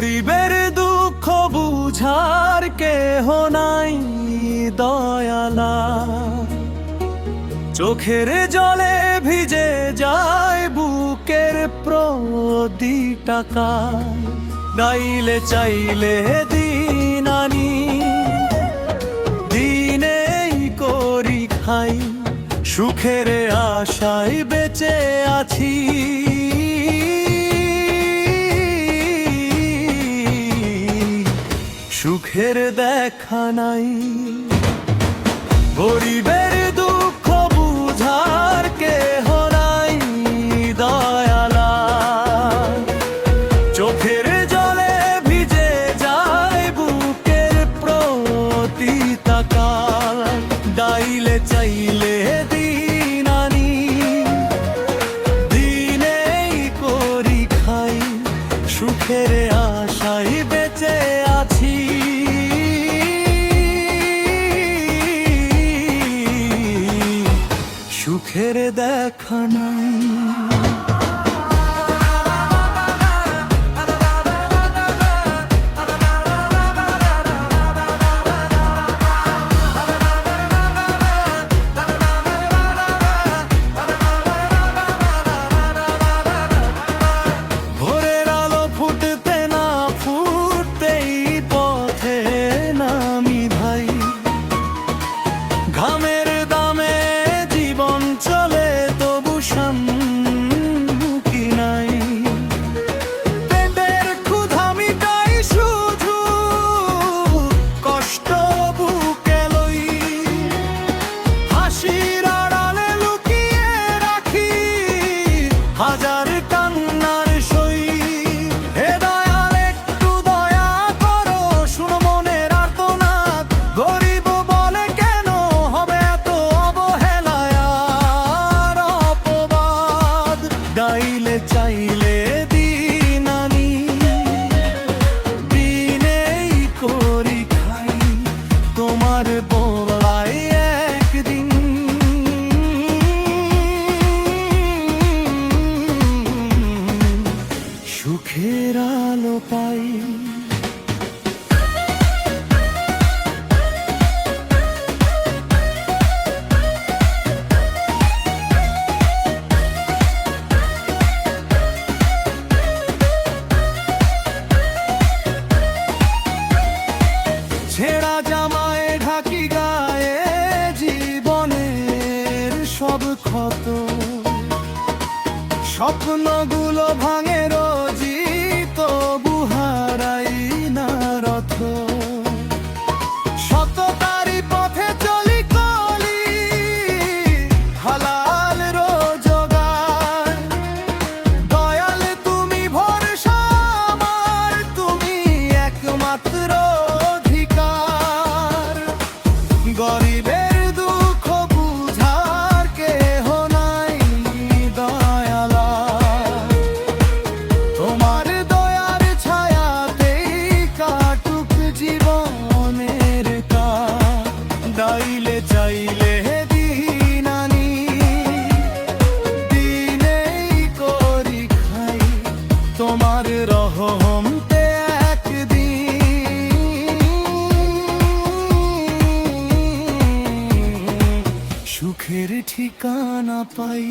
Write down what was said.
গরিবের দুঃখ বুঝার কেহ নাই দয়ালা, চোখের জলে ভিজে যায় বুকের প্রতিটা। গাইলে চাইলে দিন আনি, দিনেই করি খাই, সুখের আশায় বেঁচে আছি। সুখের দেখা নাই, গরিবের দুঃখ বুঝার কেহ নাই দয়ালা, চোখের জলে ভিজে যায় বুকের প্রতিটা। গাইলে চাইলে দিন আনি, দিনেই করি খাই, সুখের আশায় বেঁচে আছি। সুখের দেখা নাই। ভোরের আলো ফুটতে না ফুটতেই পথে নামি ভাই, ঘামের দামে জীবন চলে তবু শান্তি নাই। পেটের ক্ষুধা মিটাই শুধু কষ্ট বুকে লই, হাসির আড়ালে লুকিয়ে রাখি হাজার কান্নার সই। হে দয়াল একটু দয়া করো, শুনো মনের আর্তনাদ, গরিব বলে কেন হবে এত অবহেলায় আর অপবাদ। গাইলে চাইলে দিন আনি, দিনেই করি খাই, তোমার বলায় একদিন সুখের আলো পাই। ছেঁড়া জামায় ঢাকি গায়ে জীবনের সব ক্ষত, স্বপ্নগুলো ভাঙে রোজি তবু হারাই না রথ। সততারি পথে চলি কলি হালাল রোজগার, দয়াল তুমি ভরসা আমার, তুমি একমাত্র অধিকার। গরিবের দুঃখ বুঝার কেহ নাই দয়ালা, তোমার দয়ার ছায়াতেই কাটুক জীবনের কাল। গাইলে চাইলে দিন আনি, দিনেই করি খাই, তোমার রহমতে একদিন সুখের ঠিকানা পাই।